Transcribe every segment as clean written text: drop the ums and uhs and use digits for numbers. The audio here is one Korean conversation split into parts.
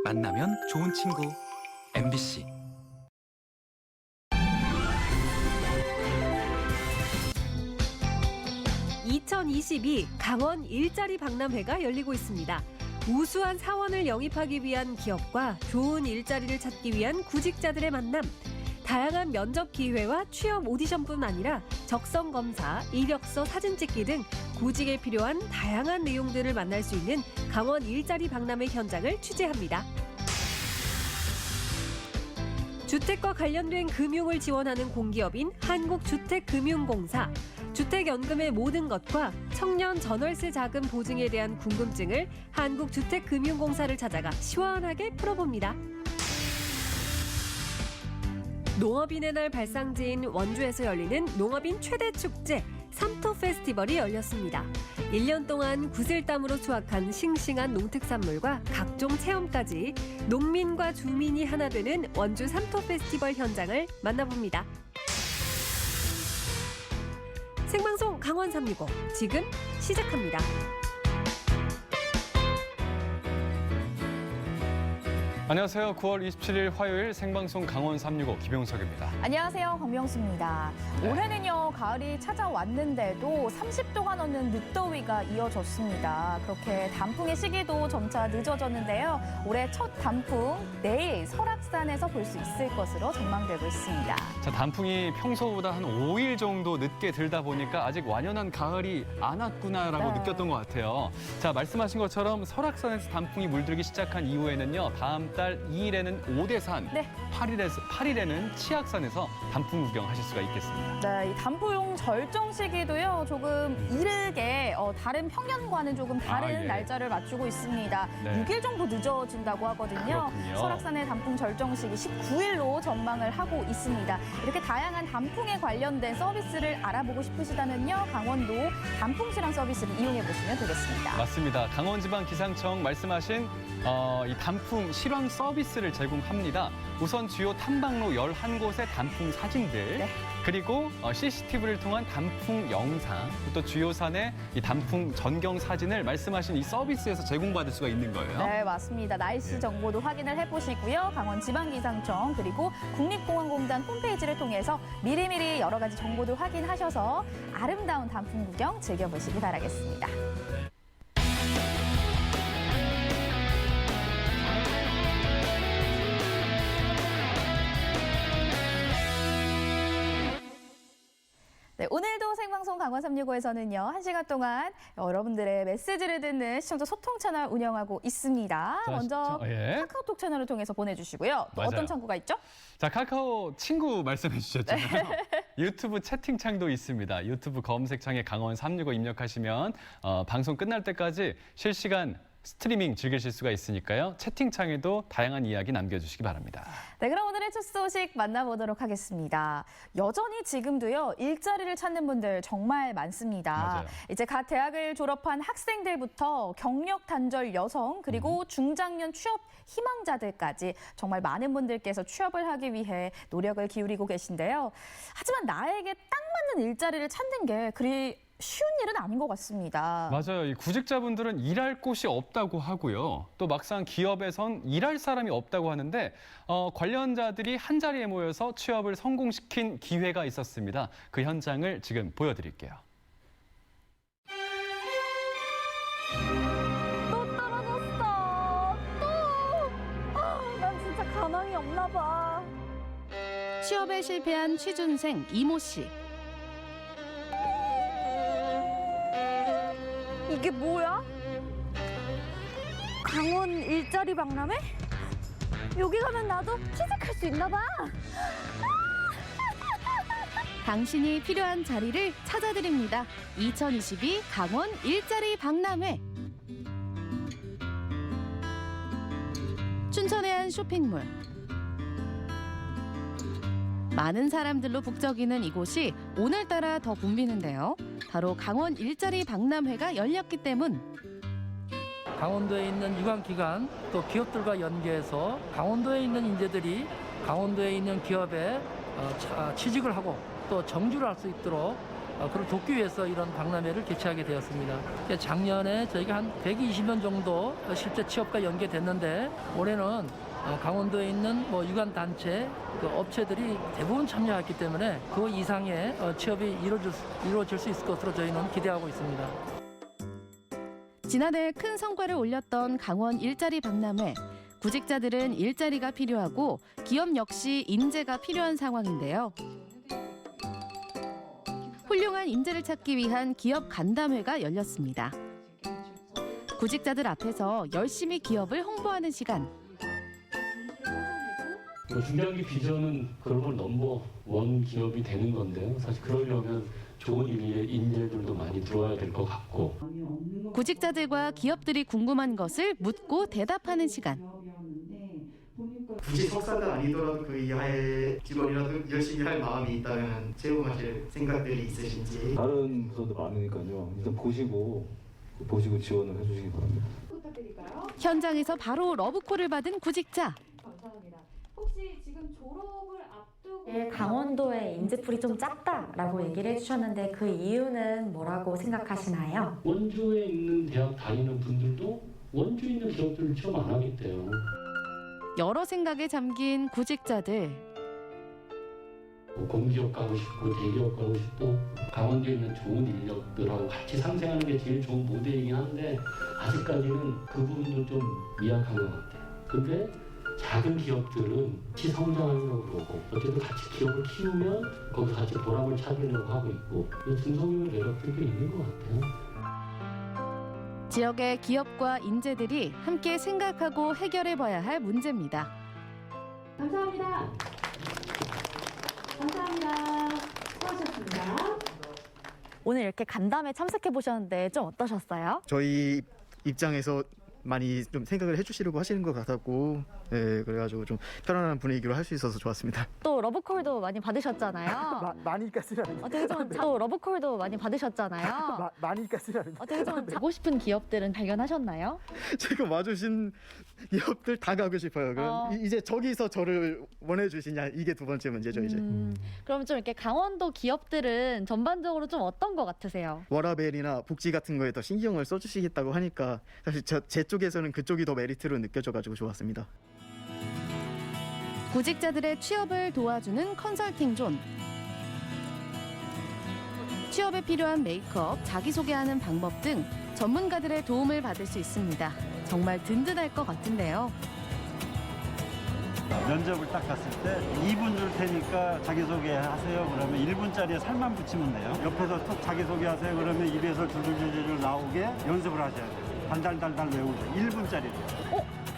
만나면 좋은 친구 MBC. (2022) 강원 일자리 박람회가 열리고 있습니다. 우수한 사원을 영입하기 위한 기업과 좋은 일자리를 찾기 위한 구직자들의 만남. 다양한 면접 기회와 취업 오디션뿐 아니라 적성 검사, 이력서 사진 찍기 등 구직에 필요한 다양한 내용들을 만날 수 있는 강원 일자리 박람회 현장을 취재합니다. 주택과 관련된 금융을 지원하는 공기업인 한국주택금융공사. 주택연금의 모든 것과 청년 전월세 자금 보증에 대한 궁금증을 한국주택금융공사를 찾아가 시원하게 풀어봅니다. 농업인의 날 발상지인 원주에서 열리는 농업인 최대 축제 삼토 페스티벌이 열렸습니다. 1년 동안 구슬땀으로 수확한 싱싱한 농특산물과 각종 체험까지 농민과 주민이 하나 되는 원주 삼토 페스티벌 현장을 만나봅니다. 생방송 강원 365 지금 시작합니다. 안녕하세요. 9월 27일 화요일 생방송 강원 365 김용석입니다. 안녕하세요. 권명수입니다. 네. 올해는요, 가을이 찾아왔는데도 30도가 넘는 늦더위가 이어졌습니다. 그렇게 단풍의 시기도 점차 늦어졌는데요. 올해 첫 단풍 내일 설악산에서 볼 수 있을 것으로 전망되고 있습니다. 자, 단풍이 평소보다 한 5일 정도 늦게 들다 보니까 아직 완연한 가을이 안 왔구나라고 네. 느꼈던 것 같아요. 자, 말씀하신 것처럼 설악산에서 단풍이 물들기 시작한 이후에는요, 다음 달 2일에는 오대산, 네. 8일에는 치악산에서 단풍 구경하실 수가 있겠습니다. 네, 이 단풍 절정 시기도요, 조금 이르게 다른 평년과는 조금 다른 예. 날짜를 맞추고 있습니다. 네. 6일 정도 늦어진다고 하거든요. 그렇군요. 설악산의 단풍 절정 시기 19일로 전망을 하고 있습니다. 이렇게 다양한 단풍에 관련된 서비스를 알아보고 싶으시다면요, 강원도 단풍시랑 서비스를 이용해 보시면 되겠습니다. 맞습니다. 강원지방기상청 말씀하신 이 단풍 실황 서비스를 제공합니다. 우선 주요 탐방로 11곳의 단풍 사진들, 네. 그리고 CCTV를 통한 단풍 영상, 또 주요 산의 이 단풍 전경 사진을 말씀하신 이 서비스에서 제공받을 수가 있는 거예요. 네, 맞습니다. 날씨 정보도 확인을 해보시고요. 강원지방기상청 그리고 국립공원공단 홈페이지를 통해서 미리미리 여러 가지 정보도 확인하셔서 아름다운 단풍 구경 즐겨보시기 바라겠습니다. 네, 오늘도 생방송 강원 365에서는요, 1시간 동안 여러분들의 메시지를 듣는 시청자 소통 채널 운영하고 있습니다. 자, 먼저 예. 카카오톡 채널을 통해서 보내주시고요. 또 맞아요. 어떤 창구가 있죠? 자, 카카오 친구 말씀해 주셨잖아요. 유튜브 채팅창도 있습니다. 유튜브 검색창에 강원 365 입력하시면 방송 끝날 때까지 실시간 스트리밍 즐기실 수가 있으니까요. 채팅창에도 다양한 이야기 남겨주시기 바랍니다. 네, 그럼 오늘의 첫 소식 만나보도록 하겠습니다. 여전히 지금도요, 일자리를 찾는 분들 정말 많습니다. 맞아요. 이제 갓 대학을 졸업한 학생들부터 경력 단절 여성, 그리고 중장년 취업 희망자들까지 정말 많은 분들께서 취업을 하기 위해 노력을 기울이고 계신데요. 하지만 나에게 딱 맞는 일자리를 찾는 게 그리 쉬운 일은 아닌 것 같습니다. 맞아요. 이 구직자분들은 일할 곳이 없다고 하고요. 또 막상 기업에선 일할 사람이 없다고 하는데 관련자들이 한자리에 모여서 취업을 성공시킨 기회가 있었습니다. 그 현장을 지금 보여드릴게요. 또 떨어졌어. 난 진짜 가망이 없나 봐. 취업에 실패한 취준생 이모 씨. 이게 뭐야? 강원 일자리 박람회? 여기 가면 나도 취직할 수 있나 봐. 당신이 필요한 자리를 찾아드립니다. 2022 강원 일자리 박람회. 춘천의 한 쇼핑몰. 많은 사람들로 북적이는 이곳이 오늘따라 더 붐비는데요. 바로 강원 일자리 박람회가 열렸기 때문. 강원도에 있는 유관기관 또 기업들과 연계해서 강원도에 있는 인재들이 강원도에 있는 기업에 취직을 하고 또 정주를 할 수 있도록 그걸 돕기 위해서 이런 박람회를 개최하게 되었습니다. 작년에 저희가 한 120명 정도 실제 취업과 연계됐는데 올해는 강원도에 있는 유관 단체, 업체들이 대부분 참여했기 때문에 그 이상의 취업이 이루어질 수 있을 것으로 저희는 기대하고 있습니다. 지난해 큰 성과를 올렸던 강원 일자리 박람회. 구직자들은 일자리가 필요하고 기업 역시 인재가 필요한 상황인데요. 훌륭한 인재를 찾기 위한 기업 간담회가 열렸습니다. 구직자들 앞에서 열심히 기업을 홍보하는 시간. 중장기 비전은 글로벌 넘버 원 기업이 되는 건데요. 사실 그러려면 좋은 의미의 인재들도 많이 들어와야 될 것 같고. 구직자들과 기업들이 궁금한 것을 묻고 대답하는 시간. 굳이 석사가 아니더라도 그 이하의 직원이라도 열심히 할 마음이 있다면 채용하실 생각들이 있으신지. 다른 부서도 많으니까요. 일단 보시고 지원을 해주시기 바랍니다. 현장에서 바로 러브콜을 받은 구직자. 혹시 지금 졸업을 앞두고 강원도의 인재풀이 좀 작다라고 얘기를 해주셨는데 그 이유는 뭐라고 생각하시나요? 원주에 있는 대학 다니는 분들도 원주에 있는 기업들을 취업 안 하겠대요. 여러 생각에 잠긴 구직자들. 공기업 가고 싶고 대기업 가고 싶고 강원도에 있는 좋은 인력들하고 같이 상생하는 게 제일 좋은 모델이긴 한데 아직까지는 그 부분도 좀 미약한 것 같아요. 근데 작은 기업들은 같이 성장하려고 그러고 어쨌든 같이 기업을 키우면 거기 같이 보람을 찾으려고 하고 있고 중소기업 매력들이 있는 것 같아요. 지역의 기업과 인재들이 함께 생각하고 해결해봐야 할 문제입니다. 감사합니다. 감사합니다. 수고하셨습니다. 오늘 이렇게 간담회 참석해 보셨는데 좀 어떠셨어요? 저희 입장에서 많이 좀 생각을 해주시려고 하시는 것 같았고, 네, 그래가지고 좀 편안한 분위기로 할 수 있어서 좋았습니다. 또 러브콜도 많이 받으셨잖아요. 많이까지는 어떻게 좀 또 러브콜도 많이 받으셨잖아요. 많이까지는 어떻게 좀 가고 싶은 기업들은 발견하셨나요? 지금 와주신 기업들 다 가고 싶어요. 그럼 이제 저기서 저를 원해주시냐 이게 두 번째 문제죠 이제. 그럼 좀 이렇게 강원도 기업들은 전반적으로 좀 어떤 것 같으세요? 워라벨이나 복지 같은 거에 더 신경을 써주시겠다고 하니까 사실 제 쪽에서는 그쪽이 더 메리트로 느껴져가지고 좋았습니다. 구직자들의 취업을 도와주는 컨설팅 존. 취업에 필요한 메이크업, 자기소개하는 방법 등 전문가들의 도움을 받을 수 있습니다. 정말 든든할 것 같은데요. 면접을 딱 갔을 때 2분 줄 테니까 자기소개 하세요. 그러면 1분짜리에 살만 붙이면 돼요. 옆에서 톡 자기소개 하세요. 그러면 입에서 줄줄줄줄 나오게 연습을 하셔야 돼요. 달달달달 외우죠. 1분짜리.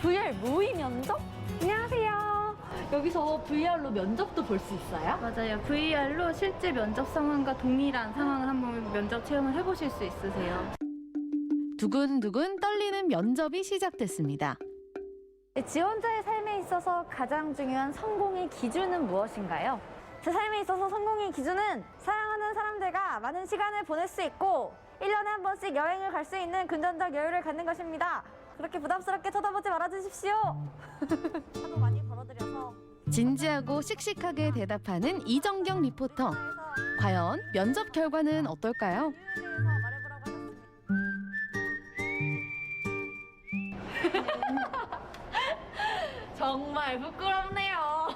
VR 모의 면접? 안녕하세요. 여기서 VR로 면접도 볼 수 있어요? 맞아요. VR로 실제 면접 상황과 동일한 상황을 한번 면접 체험을 해보실 수 있으세요. 두근두근 떨리는 면접이 시작됐습니다. 지원자의 삶에 있어서 가장 중요한 성공의 기준은 무엇인가요? 제 삶에 있어서 성공의 기준은 사랑하는 사람들과 많은 시간을 보낼 수 있고 1년에 한 번씩 여행을 갈 수 있는 금전적 여유를 갖는 것입니다. 그렇게 부담스럽게 쳐다보지 말아주십시오. 하도 많이 벌어들여서 진지하고 씩씩하게 대답하는 이정경 리포터. 과연 면접 결과는 어떨까요? 정말 부끄럽네요.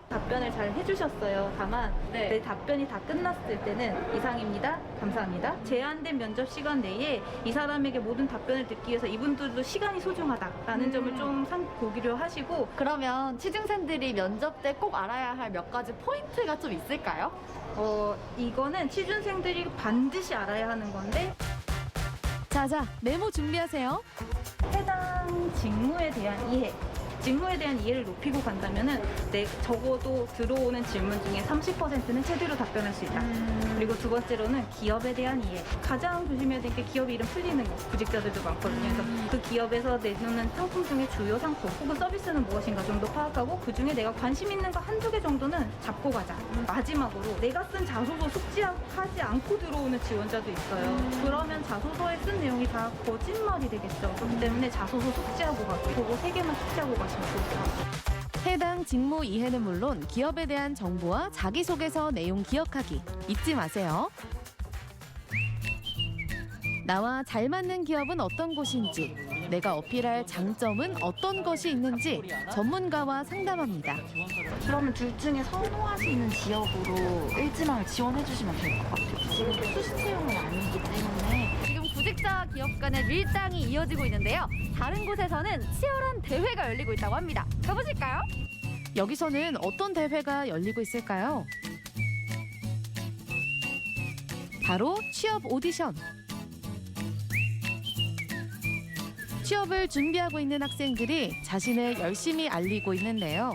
답변을 잘 해주셨어요. 다만 내 답변이 다 끝났을 때는 이상입니다. 감사합니다. 제한된 면접 시간 내에 이 사람에게 모든 답변을 듣기 위해서 이분들도 시간이 소중하다라는 점을 좀 보기로 하시고 그러면 취준생들이 면접 때 꼭 알아야 할 몇 가지 포인트가 좀 있을까요? 이거는 취준생들이 반드시 알아야 하는 건데 자자, 메모 준비하세요. 해당 직무에 대한 이해. 직무에 대한 이해를 높이고 간다면은 적어도 들어오는 질문 중에 30%는 제대로 답변할 수 있다. 그리고 두 번째로는 기업에 대한 이해. 가장 조심해야 될 게 기업 이름 풀리는 거. 구직자들도 많거든요. 그래서 그 기업에서 내놓는 상품 중에 주요 상품 혹은 서비스는 무엇인가 좀 더 파악하고 그 중에 내가 관심 있는 거 한두 개 정도는 잡고 가자. 마지막으로 내가 쓴 자소서 숙지하지 않고 들어오는 지원자도 있어요. 그러면 자소서에 쓴 내용이 다 거짓말이 되겠죠. 그렇기 때문에 자소서 숙지하고 가고 그거 3개만 숙지하고 가시면 좋을 것 같아요. 해당 직무 이해는 물론 기업에 대한 정보와 자기소개서 내용 기억하기 잊지 마세요. 나와 잘 맞는 기업은 어떤 곳인지, 내가 어필할 장점은 어떤 것이 있는지 전문가와 상담합니다. 그러면 둘 중에 선호하시는 지역으로 일지망을 지원해 주시면 될 것 같아요. 지금 수시 채용은 아니기 때문에. 지금 구직자 기업 간의 밀당이 이어지고 있는데요. 다른 곳에서는 치열한 대회가 열리고 있다고 합니다. 가보실까요? 여기서는 어떤 대회가 열리고 있을까요? 바로 취업 오디션. 취업을 준비하고 있는 학생들이 자신을 열심히 알리고 있는데요.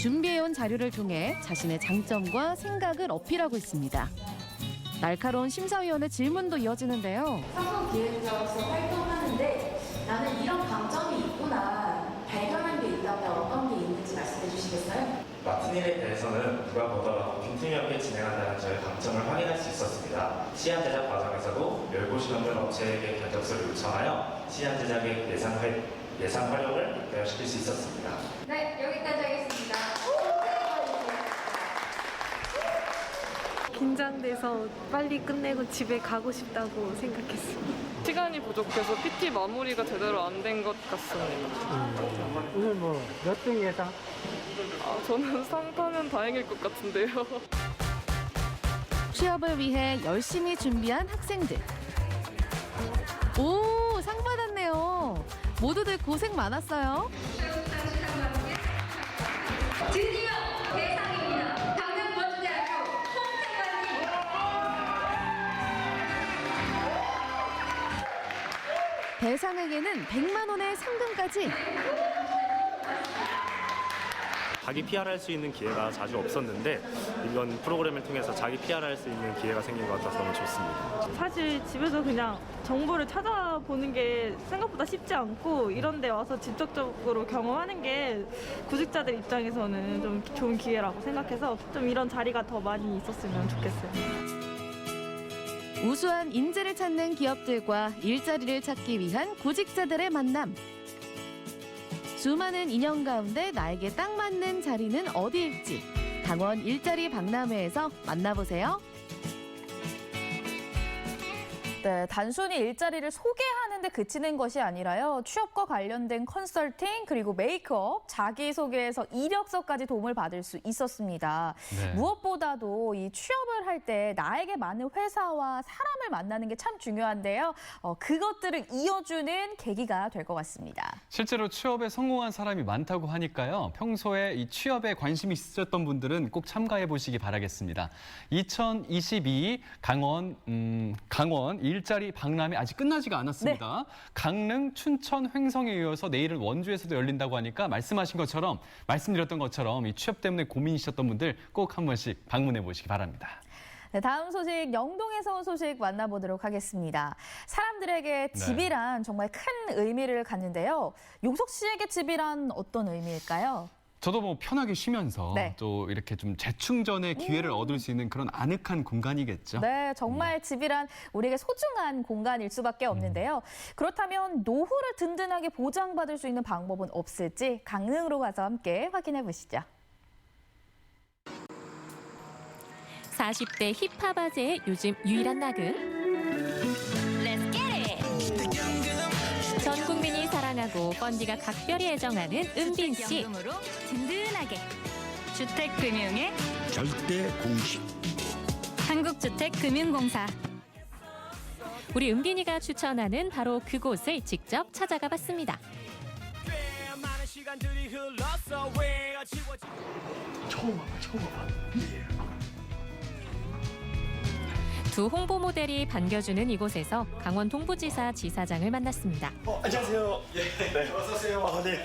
준비해온 자료를 통해 자신의 장점과 생각을 어필하고 있습니다. 날카로운 심사위원의 질문도 이어지는데요. 상호기획자로서 활동하는데 나는 이런 강점이 있구나 발견한 게 있다면 어떤 게 있는지 말씀해 주시겠어요? 맡은 일에 대해서는 누가 보더라도 빈틈이 없게 진행한다는 저의 강점을 확인할 수 있었습니다. 시안 제작 과정에서도 열고시 넘는 업체에게 견적서를 요청하여 시안 제작의 예산 활용을 입대시킬 수 있었습니다. 네, 여기까지 하겠습니다. 긴장돼서 빨리 끝내고 집에 가고 싶다고 생각했습니다. 시간이 부족해서 PT 마무리가 제대로 안 된 것 같습니다. 오늘 뭐 몇 등 예상? 저는 상 타면 다행일 것 같은데요. 취업을 위해 열심히 준비한 학생들. 오, 상 받았네요. 모두들 고생 많았어요. 드디어 대상입니다. 강릉권대학교 홍태관님. 대상에게는 100만 원의 상금까지. 자기 PR할 수 있는 기회가 자주 없었는데 이번 프로그램을 통해서 자기 PR할 수 있는 기회가 생긴 것 같아서 너무 좋습니다. 사실 집에서 그냥 정보를 찾아보는 게 생각보다 쉽지 않고 이런 데 와서 직접적으로 경험하는 게 구직자들 입장에서는 좀 좋은 기회라고 생각해서 좀 이런 자리가 더 많이 있었으면 좋겠어요. 우수한 인재를 찾는 기업들과 일자리를 찾기 위한 구직자들의 만남. 수많은 인연 가운데 나에게 딱 맞는 자리는 어디일지 강원 일자리 박람회에서 만나보세요. 네, 단순히 일자리를 소개하는 데 그치는 것이 아니라요. 취업과 관련된 컨설팅, 그리고 메이크업, 자기소개에서 이력서까지 도움을 받을 수 있었습니다. 네. 무엇보다도 이 취업을 할 때 나에게 맞는 회사와 사람을 만나는 게 참 중요한데요. 그것들을 이어주는 계기가 될 것 같습니다. 실제로 취업에 성공한 사람이 많다고 하니까요. 평소에 이 취업에 관심이 있으셨던 분들은 꼭 참가해 보시기 바라겠습니다. 2022 강원 일자리 박람회 아직 끝나지가 않았습니다. 네. 강릉, 춘천, 횡성에 이어서 내일은 원주에서도 열린다고 하니까 말씀드렸던 것처럼 이 취업 때문에 고민이셨던 분들 꼭 한 번씩 방문해 보시기 바랍니다. 네, 다음 소식 영동에서 온 소식 만나보도록 하겠습니다. 사람들에게 집이란 정말 큰 의미를 갖는데요. 용석 씨에게 집이란 어떤 의미일까요? 저도 뭐 편하게 쉬면서 또 이렇게 좀 재충전의 기회를 얻을 수 있는 그런 아늑한 공간이겠죠. 네, 정말 집이란 우리에게 소중한 공간일 수밖에 없는데요. 그렇다면 노후를 든든하게 보장받을 수 있는 방법은 없을지 강릉으로 가서 함께 확인해 보시죠. 40대 힙합 아재의 요즘 유일한 낙은 전 국민이 사랑하고 펀디가 각별히 애정하는 은빈 씨. 든든하게 주택금융의 절대 공식 한국주택금융공사. 우리 은빈이가 추천하는 바로 그곳을 직접 찾아가 봤습니다. 처음 와봐. 두 홍보 모델이 반겨주는 이곳에서 강원 동부지사 지사장을 만났습니다. 안녕하세요. 네. 어서 오세요. 네.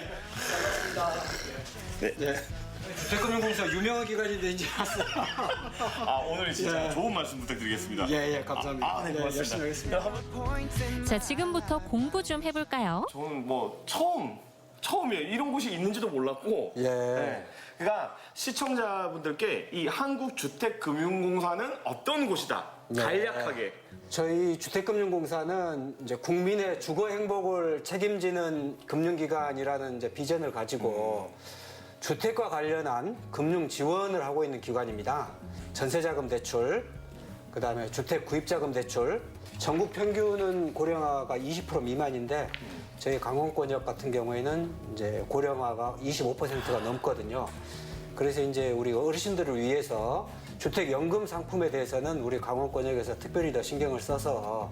반갑습니다. 네. 주택금융공사 유명한 기관인데 이제 왔어요. 오늘 진짜 좋은 말씀 부탁드리겠습니다. 예, 감사합니다. 네, 고맙습니다. 열심히 하겠습니다. 자, 지금부터 공부 좀 해볼까요? 저는 뭐 처음이에요. 이런 곳이 있는지도 몰랐고. 예. 네. 그러니까 시청자분들께 이 한국주택금융공사는 어떤 곳이다. 간략하게. 저희 주택금융공사는 이제 국민의 주거 행복을 책임지는 금융기관이라는 이제 비전을 가지고 주택과 관련한 금융 지원을 하고 있는 기관입니다. 전세자금 대출, 그다음에 주택 구입자금 대출, 전국 평균은 고령화가 20% 미만인데 저희 강원권역 같은 경우에는 이제 고령화가 25%가 넘거든요. 그래서 이제 우리 어르신들을 위해서 주택연금 상품에 대해서는 우리 강원권역에서 특별히 더 신경을 써서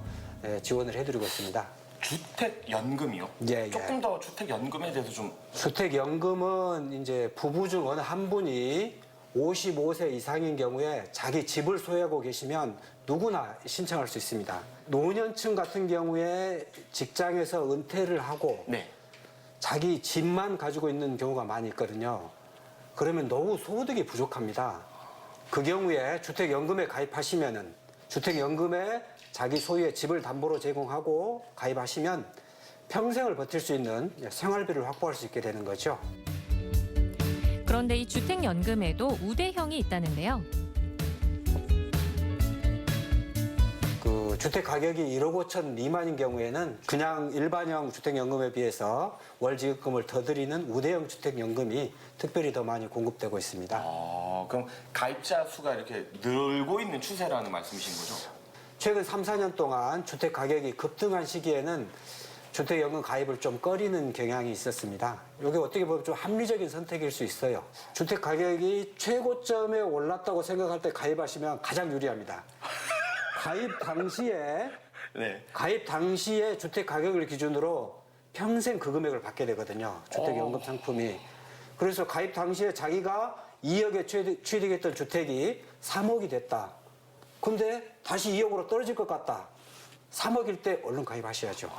지원을 해드리고 있습니다. 주택연금이요? 예, 조금 더 주택연금에 대해서 좀. 주택연금은 이제 부부 중 어느 한 분이 55세 이상인 경우에 자기 집을 소유하고 계시면 누구나 신청할 수 있습니다. 노년층 같은 경우에 직장에서 은퇴를 하고 자기 집만 가지고 있는 경우가 많이 있거든요. 그러면 노후 소득이 부족합니다. 그 경우에 주택연금에 가입하시면은 주택연금에 자기 소유의 집을 담보로 제공하고 가입하시면 평생을 버틸 수 있는 생활비를 확보할 수 있게 되는 거죠. 그런데 이 주택연금에도 우대형이 있다는데요. 그 주택 가격이 1억 5천 미만인 경우에는 그냥 일반형 주택연금에 비해서 월 지급금을 더 드리는 우대형 주택연금이 특별히 더 많이 공급되고 있습니다. 그럼 가입자 수가 이렇게 늘고 있는 추세라는 말씀이신 거죠? 최근 3, 4년 동안 주택 가격이 급등한 시기에는 주택연금 가입을 좀 꺼리는 경향이 있었습니다. 이게 어떻게 보면 좀 합리적인 선택일 수 있어요. 주택 가격이 최고점에 올랐다고 생각할 때 가입하시면 가장 유리합니다. 가입 당시에 주택 가격을 기준으로 평생 그 금액을 받게 되거든요. 주택연금 상품이. 그래서 가입 당시에 자기가 2억에 취득했던 주택이 3억이 됐다. 근데 다시 2억으로 떨어질 것 같다. 3억일 때 얼른 가입하셔야죠.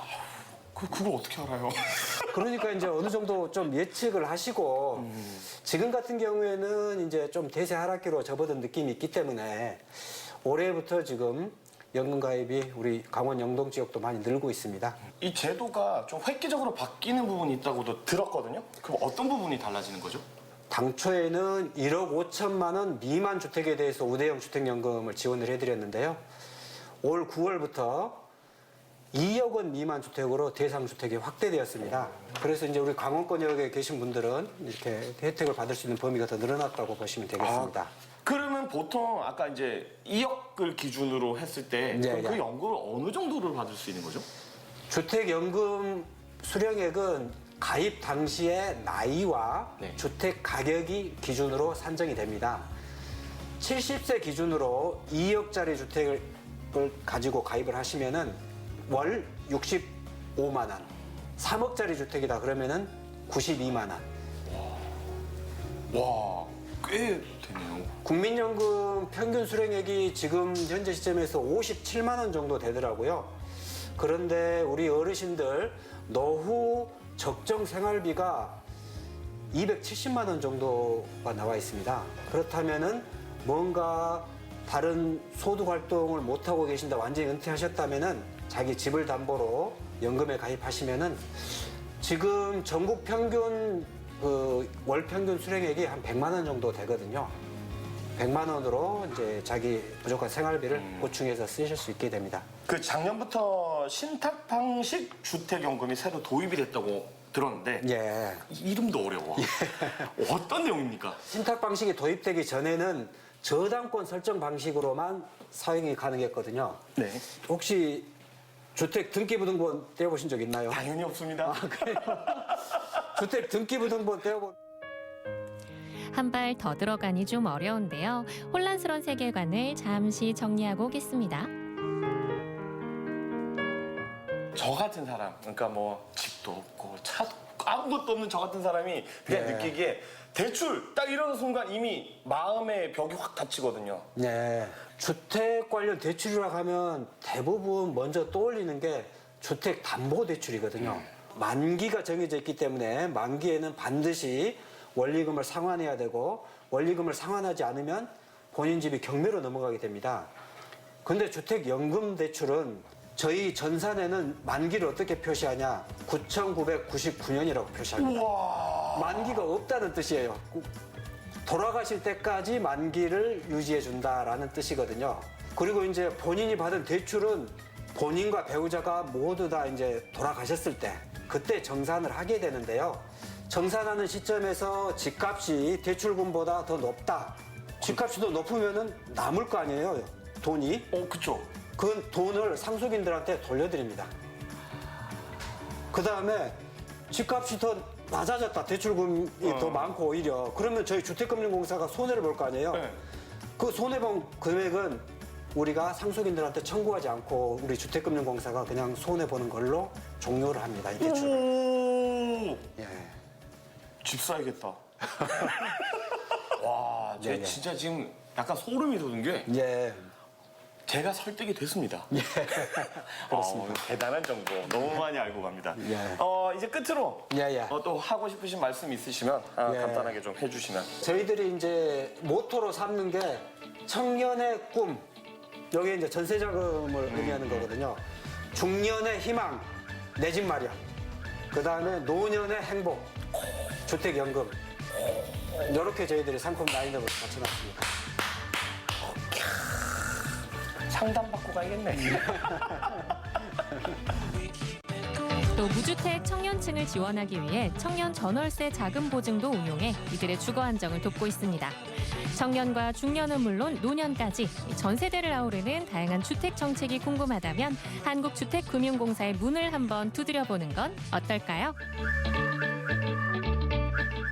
그걸 어떻게 알아요? 그러니까 이제 어느 정도 좀 예측을 하시고 지금 같은 경우에는 이제 좀 대세 하락기로 접어든 느낌이 있기 때문에 올해부터 지금 연금 가입이 우리 강원 영동 지역도 많이 늘고 있습니다. 이 제도가 좀 획기적으로 바뀌는 부분이 있다고도 들었거든요. 그럼 어떤 부분이 달라지는 거죠? 당초에는 1억 5천만 원 미만 주택에 대해서 우대형 주택연금을 지원을 해드렸는데요. 올 9월부터 2억 원 미만 주택으로 대상 주택이 확대되었습니다. 그래서 이제 우리 강원권역에 계신 분들은 이렇게 혜택을 받을 수 있는 범위가 더 늘어났다고 보시면 되겠습니다. 그러면 보통 아까 이제 2억을 기준으로 했을 때 그럼 그 연금을 어느 정도를 받을 수 있는 거죠? 주택연금 수령액은 가입 당시의 나이와 주택 가격이 기준으로 산정이 됩니다. 70세 기준으로 2억짜리 주택을 가지고 가입을 하시면은 월 65만 원. 3억짜리 주택이다 그러면은 92만 원. 와, 꽤 되네요. 국민연금 평균 수령액이 지금 현재 시점에서 57만 원 정도 되더라고요. 그런데 우리 어르신들 노후 적정 생활비가 270만 원 정도가 나와 있습니다. 그렇다면은 뭔가 다른 소득 활동을 못하고 계신다, 완전히 은퇴하셨다면은 자기 집을 담보로 연금에 가입하시면은 지금 전국 평균 월 평균 수령액이 한 100만 원 정도 되거든요. 100만 원으로 이제 자기 부족한 생활비를 보충해서 쓰실 수 있게 됩니다. 그 작년부터 신탁 방식 주택연금이 새로 도입이 됐다고 들었는데 이름도 어려워. 어떤 내용입니까? 신탁 방식이 도입되기 전에는 저당권 설정 방식으로만 사용이 가능했거든요. 혹시 주택 등기부등본 떼어보신 적 있나요? 당연히 없습니다. 그래요? 주택 등기부등본 떼어보. 한 발 더 들어가니 좀 어려운데요. 혼란스러운 세계관을 잠시 정리하고 오겠습니다. 저 같은 사람, 그러니까 뭐 집도 없고 차도 아무것도 없는 저 같은 사람이 그냥 느끼기에 대출 딱 이러는 순간 이미 마음의 벽이 확 닫히거든요. 네. 주택 관련 대출이라고 하면 대부분 먼저 떠올리는 게 주택담보대출이거든요. 만기가 정해져 있기 때문에 만기에는 반드시 원리금을 상환해야 되고 원리금을 상환하지 않으면 본인 집이 경매로 넘어가게 됩니다. 근데 주택연금 대출은 저희 전산에는 만기를 어떻게 표시하냐? 9,999년이라고 표시합니다. 만기가 없다는 뜻이에요. 돌아가실 때까지 만기를 유지해 준다라는 뜻이거든요. 그리고 이제 본인이 받은 대출은 본인과 배우자가 모두 다 이제 돌아가셨을 때 그때 정산을 하게 되는데요. 정산하는 시점에서 집값이 대출금보다 더 높다. 집값이 더 높으면은 남을 거 아니에요, 돈이. 그쵸. 그 돈을 상속인들한테 돌려드립니다. 그 다음에 집값이 더 낮아졌다. 대출금이 더 많고 오히려. 그러면 저희 주택금융공사가 손해를 볼 거 아니에요. 네. 그 손해본 금액은 우리가 상속인들한테 청구하지 않고 우리 주택금융공사가 그냥 손해보는 걸로 종료를 합니다. 이 대출을. 오! 예. 집 사야겠다. 와, 저 네, 네. 진짜 지금 약간 소름이 돋은 게 예. 제가 설득이 됐습니다. 예. 그렇습니다. 대단한 정보 너무 많이 알고 갑니다. 예. 이제 끝으로 또 하고 싶으신 말씀 있으시면 예. 간단하게 좀 해주시면. 저희들이 이제 모토로 삼는 게 청년의 꿈. 여기에 이제 전세자금을 의미하는 거거든요. 중년의 희망, 내 집 마련. 그 다음에 노년의 행복, 주택연금. 이렇게 저희들이 상품 라인업을 같이 놨습니다. 상담 받고 가야겠네. 또 무주택 청년층을 지원하기 위해 청년 전월세 자금 보증도 운용해 이들의 주거 안정을 돕고 있습니다. 청년과 중년은 물론 노년까지 전 세대를 아우르는 다양한 주택 정책이 궁금하다면 한국주택금융공사의 문을 한번 두드려보는 건 어떨까요?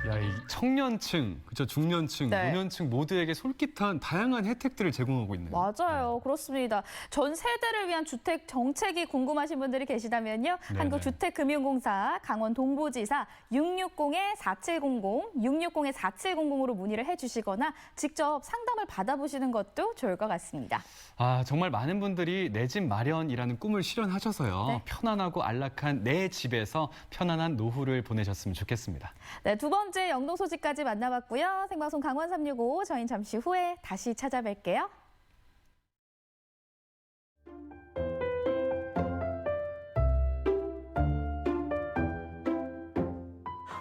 야, 이 청년층, 그죠? 중년층, 네. 노년층 모두에게 솔깃한 다양한 혜택들을 제공하고 있네요. 맞아요. 그렇습니다. 전 세대를 위한 주택 정책이 궁금하신 분들이 계시다면요. 네네. 한국주택금융공사 강원 동부지사 660-4700, 660-4700으로 문의를 해주시거나 직접 상담을 받아보시는 것도 좋을 것 같습니다. 아, 정말 많은 분들이 내 집 마련이라는 꿈을 실현하셔서요. 네. 편안하고 안락한 내 집에서 편안한 노후를 보내셨으면 좋겠습니다. 네, 두 번째 영동 소식까지 만나봤고요. 생방송 강원 365, 저희는 잠시 후에 다시 찾아뵐게요.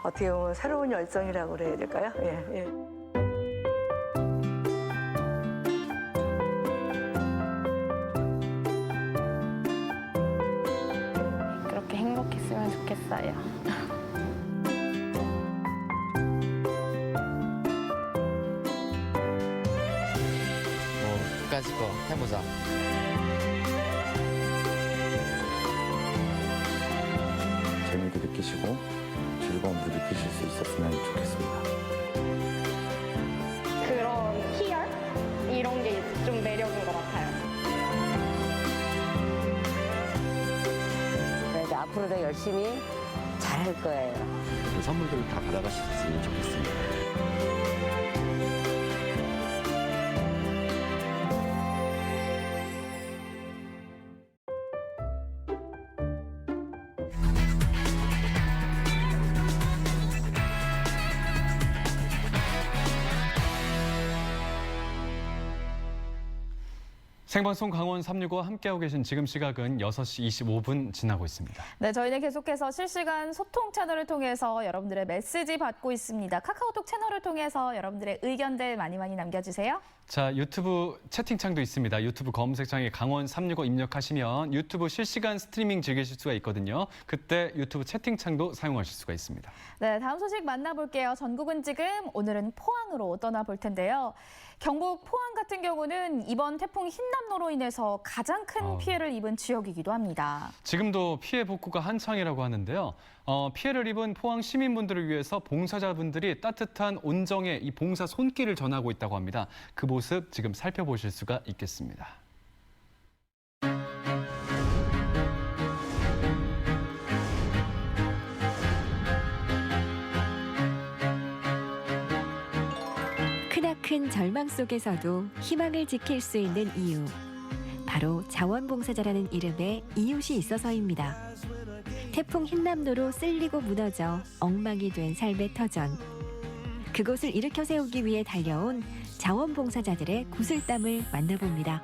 어떻게 보면 새로운 열정이라고 그래야 될까요? 예, 예. 그렇게 행복했으면 좋겠어요. 끝까지 거 해보자. 재미도 느끼시고 즐거움도 느끼실 수 있었으면 좋겠습니다. 그런 희열? 이런 게 좀 매력인 것 같아요. 그래서 앞으로도 열심히 잘할 거예요. 그 선물들 다 받아가셨으면 좋겠습니다. 생방송 강원 365 함께하고 계신 지금 시각은 6시 25분 지나고 있습니다. 네, 저희는 계속해서 실시간 소통 채널을 통해서 여러분들의 메시지 받고 있습니다. 카카오톡 채널을 통해서 여러분들의 의견들 많이 남겨주세요. 자, 유튜브 채팅창도 있습니다. 유튜브 검색창에 강원 365 입력하시면 유튜브 실시간 스트리밍 즐기실 수가 있거든요. 그때 유튜브 채팅창도 사용하실 수가 있습니다. 네, 다음 소식 만나볼게요. 전국은 지금, 오늘은 포항으로 떠나볼 텐데요. 경북 포항 같은 경우는 이번 태풍 흰남노로 인해서 가장 큰 피해를 입은 지역이기도 합니다. 지금도 피해 복구가 한창이라고 하는데요. 피해를 입은 포항 시민분들을 위해서 봉사자분들이 따뜻한 온정의 이 봉사 손길을 전하고 있다고 합니다. 그 모습 지금 살펴보실 수가 있겠습니다. 크나큰 절망 속에서도 희망을 지킬 수 있는 이유. 바로 자원봉사자라는 이름에 이웃이 있어서입니다. 태풍 흰남노로 쓸리고 무너져 엉망이 된 삶의 터전. 그곳을 일으켜 세우기 위해 달려온 자원봉사자들의 구슬땀을 만나봅니다.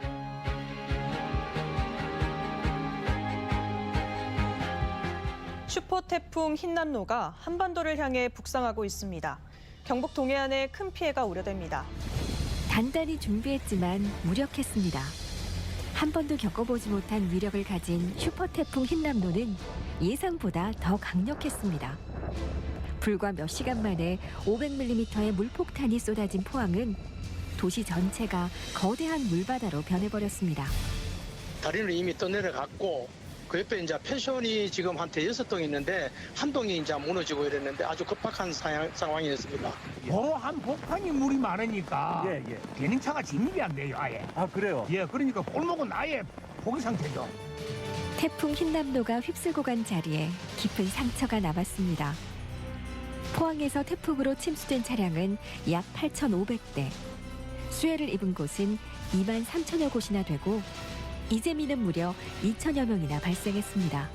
슈퍼 태풍 흰남노가 한반도를 향해 북상하고 있습니다. 경북 동해안에 큰 피해가 우려됩니다. 단단히 준비했지만 무력했습니다. 한 번도 겪어보지 못한 위력을 가진 슈퍼 태풍 흰남노는 예상보다 더 강력했습니다. 불과 몇 시간 만에 500mm의 물폭탄이 쏟아진 포항은 도시 전체가 거대한 물바다로 변해버렸습니다. 다리는 이미 떠내려갔고 그 옆에 이제 펜션이 지금 한 대여섯 동 있는데 한 동이 이제 무너지고 이랬는데 아주 급박한 상황이었습니다. 도로 한 복판이 물이 많으니까 기능차가 진입이 안 돼요, 아예. 아, 그래요? 예, 그러니까 골목은 아예 포기 상태죠. 태풍 흰남노가 휩쓸고 간 자리에 깊은 상처가 남았습니다. 포항에서 태풍으로 침수된 차량은 약 8,500대, 수해를 입은 곳은 2만 3천여 곳이나 되고 이재민은 무려 2천여 명이나 발생했습니다.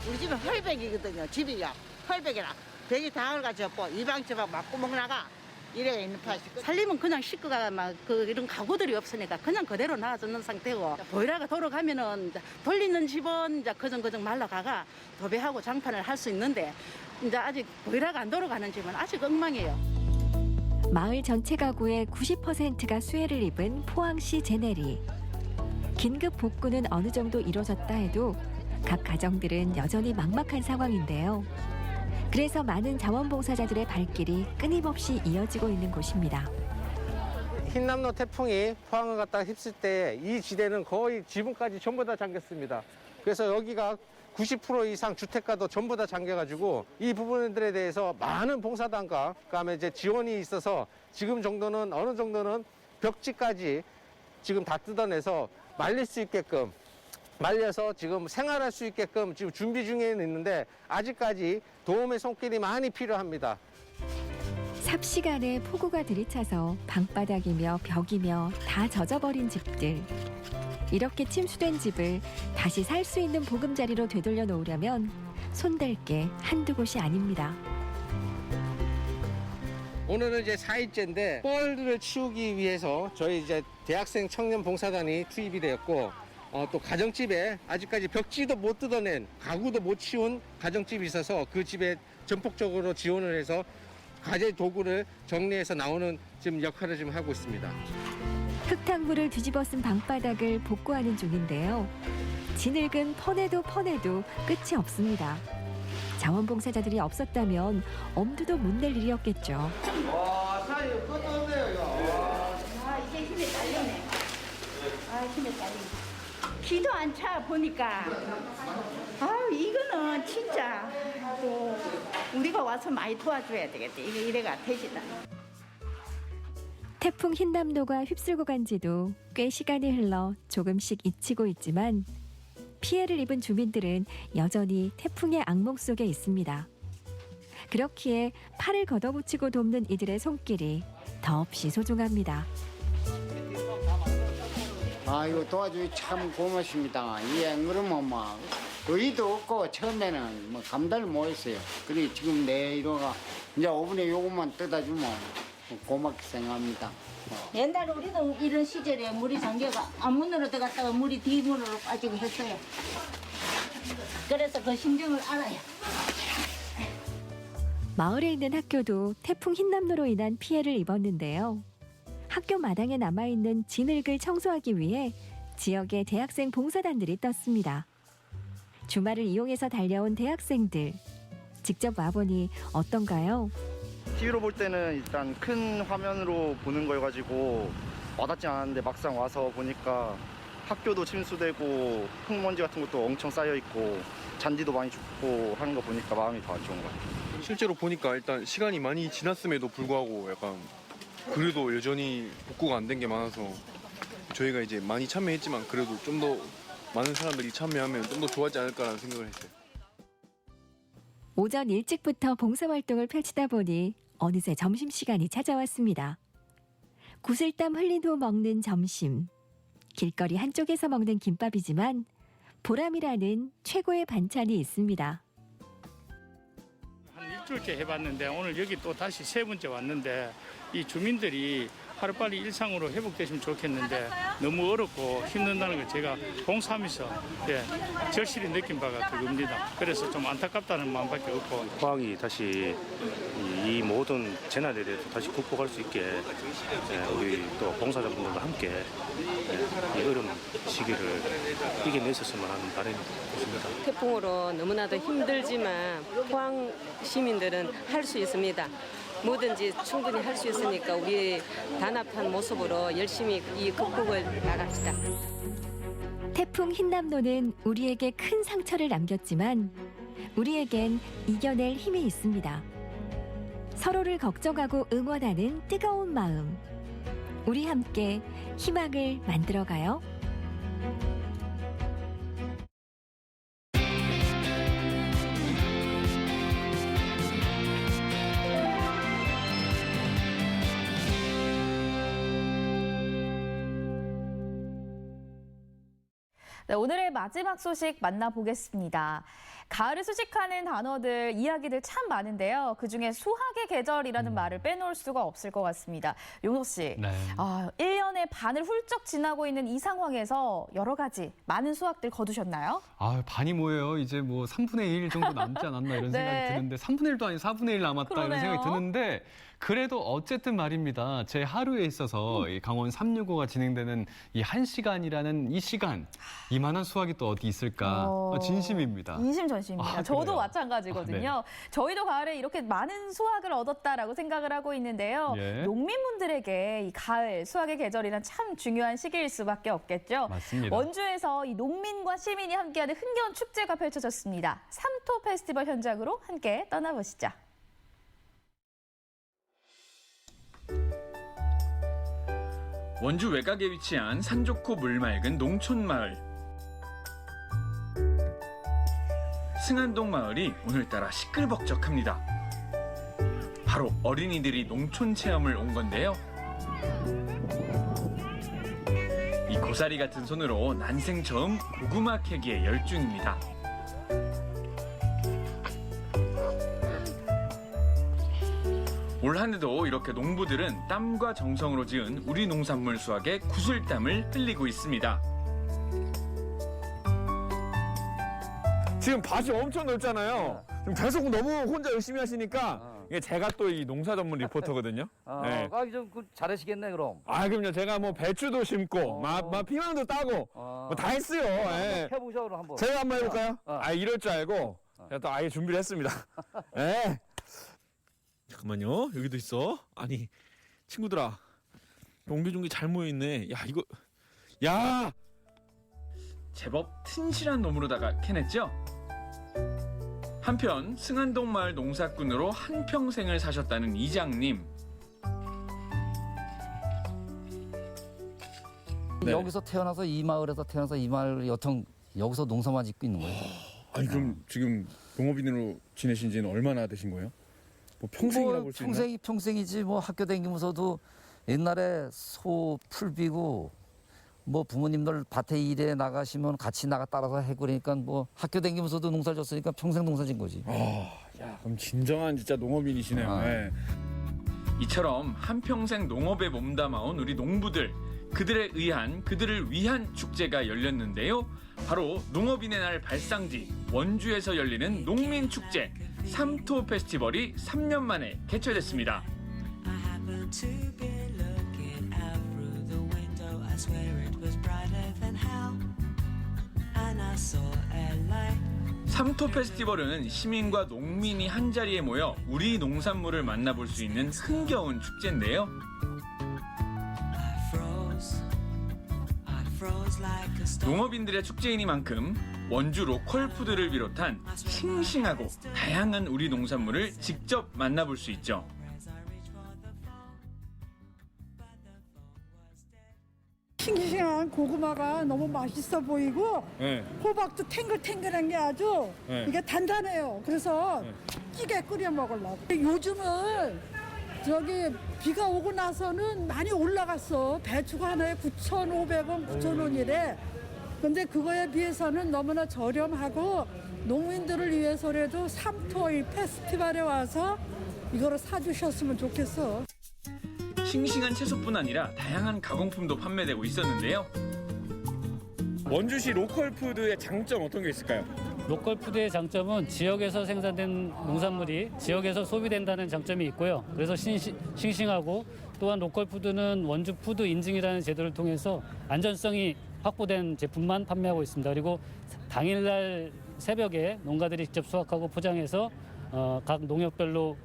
우리 집은 헐백이거든요. 집이야. 헐백이라. 벽이 다 헐가졌고 이방집하고 막구멍 나가. 이래 있는 파 살림은 그냥 식구가 막 이런 가구들이 없으니까 그냥 그대로 놔두는 상태고 보일러가 돌아가면은 돌리는 집은 이제 그정그정 말라가가 도배하고 장판을 할 수 있는데 이제 아직 보일러가 안 돌아가는 집은 아직 엉망이에요. 마을 전체 가구의 90%가 수해를 입은 포항시 제네리. 긴급 복구는 어느 정도 이뤄졌다 해도 각 가정들은 여전히 막막한 상황인데요. 그래서 많은 자원봉사자들의 발길이 끊임없이 이어지고 있는 곳입니다. 흰남노 태풍이 포항을 갖다가 휩쓸 때 이 지대는 거의 지붕까지 전부 다 잠겼습니다. 그래서 여기가 90% 이상 주택가도 전부 다 잠겨가지고 이 부분들에 대해서 많은 봉사단과 그다음에 이제 지원이 있어서 지금 정도는 어느 정도는 벽지까지 지금 다 뜯어내서 말릴 수 있게끔 말려서 지금 생활할 수 있게끔 지금 준비 중에 있는데 아직까지 도움의 손길이 많이 필요합니다. 삽시간에 폭우가 들이차서 방바닥이며 벽이며 다 젖어버린 집들. 이렇게 침수된 집을 다시 살 수 있는 보금자리로 되돌려 놓으려면 손댈 게 한두 곳이 아닙니다. 오늘은 이제 4일째인데 뻘을 치우기 위해서 저희 이제 대학생 청년 봉사단이 투입이 되었고 또 가정집에 아직까지 벽지도 못 뜯어낸 가구도 못 치운 가정집이 있어서 그 집에 전폭적으로 지원을 해서 가재 도구를 정리해서 나오는 지금 역할을 지금 하고 있습니다. 흙탕물을 뒤집어 쓴 방바닥을 복구하는 중인데요. 지늙은 퍼내도 끝이 없습니다. 자원봉사자들이 없었다면 엄두도 못 낼 일이었겠죠. 와, 사이 끝도 없네요, 이거. 아, 이제 힘에 딸리네. 아, 힘에 딸리네. 기도 안 차 보니까. 아, 이거는 진짜 우리가 와서 많이 도와줘야 되겠다. 이래가 되지다. 태풍 흰남노가 휩쓸고 간 지도 꽤 시간이 흘러 조금씩 잊히고 있지만 피해를 입은 주민들은 여전히 태풍의 악몽 속에 있습니다. 그렇기에 팔을 걷어붙이고 돕는 이들의 손길이 더없이 소중합니다. 아이고 도와주기 참 고맙습니다. 예, 그러면 막 의의도 없고 처음에는 뭐 감당을 못했어요. 그래 지금 내 이러가 이제 5분에 요것만 뜯어주면 고맙게 생각합니다. 옛날에 우리도 이런 시절에 물이 잠겨가 앞문으로 들어갔다가 물이 뒷문으로 빠지고 했어요. 그래서 그 심정을 알아요. 마을에 있는 학교도 태풍 흰남노로 인한 피해를 입었는데요. 학교 마당에 남아있는 진흙을 청소하기 위해 지역의 대학생 봉사단들이 떴습니다. 주말을 이용해서 달려온 대학생들. 직접 와보니 어떤가요? TV로 볼 때는 일단 큰 화면으로 보는 걸 가지고 와닿지 않았는데 막상 와서 보니까 학교도 침수되고 흙먼지 같은 것도 엄청 쌓여있고 잔디도 많이 죽고 하는 거 보니까 마음이 더 안 좋은 것 같아요. 실제로 보니까 일단 시간이 많이 지났음에도 불구하고 약간 그래도 여전히 복구가 안 된 게 많아서 저희가 이제 많이 참여했지만 그래도 좀 더 많은 사람들이 참여하면 좀 더 좋아지지 않을까라는 생각을 했어요. 오전 일찍부터 봉사활동을 펼치다 보니 어느새 점심시간이 찾아왔습니다. 구슬땀 흘린 후 먹는 점심. 길거리 한쪽에서 먹는 김밥이지만 보람이라는 최고의 반찬이 있습니다. 한 일주일째 해봤는데 오늘 여기 또 다시 세 번째 왔는데 이 주민들이 하루빨리 일상으로 회복되시면 좋겠는데 너무 어렵고 힘든다는 걸 제가 봉사하면서 절실히 느낀 바가 그겁니다. 그래서 좀 안타깝다는 마음밖에 없고 포항이 다시 이 모든 재난에 대해서 다시 극복할 수 있게 우리 또 봉사자분들과 함께 이 어려운 시기를 이겨냈었으면 하는 바람이 있습니다. 태풍으로 너무나도 힘들지만 포항 시민들은 할 수 있습니다. 뭐든지 충분히 할 수 있으니까 우리 단합한 모습으로 열심히 이 극복을 나갑시다. 태풍 흰남노는 우리에게 큰 상처를 남겼지만 우리에겐 이겨낼 힘이 있습니다. 서로를 걱정하고 응원하는 뜨거운 마음. 우리 함께 희망을 만들어가요. 네, 오늘의 마지막 소식 만나보겠습니다. 가을을 수식하는 단어들, 이야기들 참 많은데요. 그중에 수학의 계절이라는 말을 빼놓을 수가 없을 것 같습니다. 용석 씨, 네. 1년의 반을 훌쩍 지나고 있는 이 상황에서 여러 가지 많은 수학들 거두셨나요? 반이 뭐예요? 이제 뭐 3분의 1 정도 남지 않았나 이런 네. 생각이 드는데 3분의 1도 아니고 4분의 1 남았다 그러네요. 이런 생각이 드는데 그래도 어쨌든 말입니다. 제 하루에 있어서 이 강원 365가 진행되는 이 1시간이라는 이 시간 이만한 수학이 또 어디 있을까? 진심입니다. 인심전심입니다. 저도 그래요? 마찬가지거든요. 저희도 가을에 이렇게 많은 수확을 얻었다라고 생각을 하고 있는데요. 예. 농민분들에게 이 가을 수확의 계절이란 참 중요한 시기일 수밖에 없겠죠. 맞습니다. 원주에서 이 농민과 시민이 함께하는 흥겨운 축제가 펼쳐졌습니다. 삼토 페스티벌 현장으로 함께 떠나보시죠. 원주 외곽에 위치한 산 좋고 물 맑은 농촌 마을. 승안동 마을이 오늘따라 시끌벅적합니다. 바로 어린이들이 농촌 체험을 온 건데요. 이 고사리 같은 손으로 난생 처음 고구마 캐기에 열중입니다. 올 한 해도 이렇게 농부들은 땀과 정성으로 지은 우리 농산물 수확에 구슬땀을 흘리고 있습니다. 지금 밭이 엄청 넓잖아요. 지금 계속 너무 혼자 열심히 하시니까 이게 제가 또 이 농사 전문 리포터거든요. 네. 좀 잘하시겠네 그럼. 그럼요. 제가 뭐 배추도 심고, 피망도 따고, 뭐 다 했어요. 예. 해보자 그럼 한번. 제가 한번 해볼까요? 이럴 줄 알고 제가 또 아예 준비를 했습니다. 예. 잠깐만요. 여기도 있어. 아니 친구들아, 옹기종기 잘 모여 있네. 야. 제법 튼실한 놈으로다가 캐냈죠? 한편 승안동 마을 농사꾼으로 한평생을 사셨다는 이장님. 네. 여기서 태어나서 이 마을에서 태어나서 이 마을 여튼 여기서 농사만 짓고 있는 거예요. 아니 그럼 지금 농업인으로 지내신 지는 얼마나 되신 거예요? 뭐 평생이라고 볼 수 있나? 평생이지 뭐 학교 다니면서도 옛날에 소 풀비고 뭐 부모님들 밭에 일에 나가시면 같이 나가 따라서 해고 그러니까 뭐 학교 다니면서도 농사를 졌으니까 평생 농사진 거지. 야 그럼 진정한 진짜 농업인이시네요. 네. 이처럼 한평생 농업에 몸담아온 우리 농부들, 그들을 위한 축제가 열렸는데요. 바로 농업인의 날 발상지 원주에서 열리는 농민축제 삼토 페스티벌이 3년 만에 개최됐습니다. 삼토 페스티벌은 시민과 농민이 한자리에 모여 우리 농산물을 만나볼 수 있는 흥겨운 축제인데요. 농업인들의 축제이니만큼 원주 로컬 푸드를 비롯한 싱싱하고 다양한 우리 농산물을 직접 만나볼 수 있죠. 싱싱한 고구마가 너무 맛있어 보이고 네. 호박도 탱글탱글한 게 아주 이게 단단해요. 그래서 찌개 끓여 먹으려고. 요즘은 비가 오고 나서는 많이 올라갔어. 배추가 하나에 9,500원, 9,000원이래. 근데 그거에 비해서는 너무나 저렴하고 농민들을 위해서라도 삼토 이 페스티벌에 와서 이거를 사주셨으면 좋겠어. 싱싱한 채소뿐 아니라 다양한 가공품도 판매되고 있었는데요. 원주시 로컬 푸드의 장점 어떤 게 있을까요? 로컬 푸드의 장점은 지역에서 생산된 농산물이 지역에서 소비된다는 장점이 있고요. 그래서 싱싱하고 또한 로컬 푸드는 원주 푸드 인증이라는 제도를 통해서 안전성이 확보된 제품만 판매하고 있습니다. 그리고 당일날 새벽에 농가들이 직접 수확하고 포장해서 각 농협별로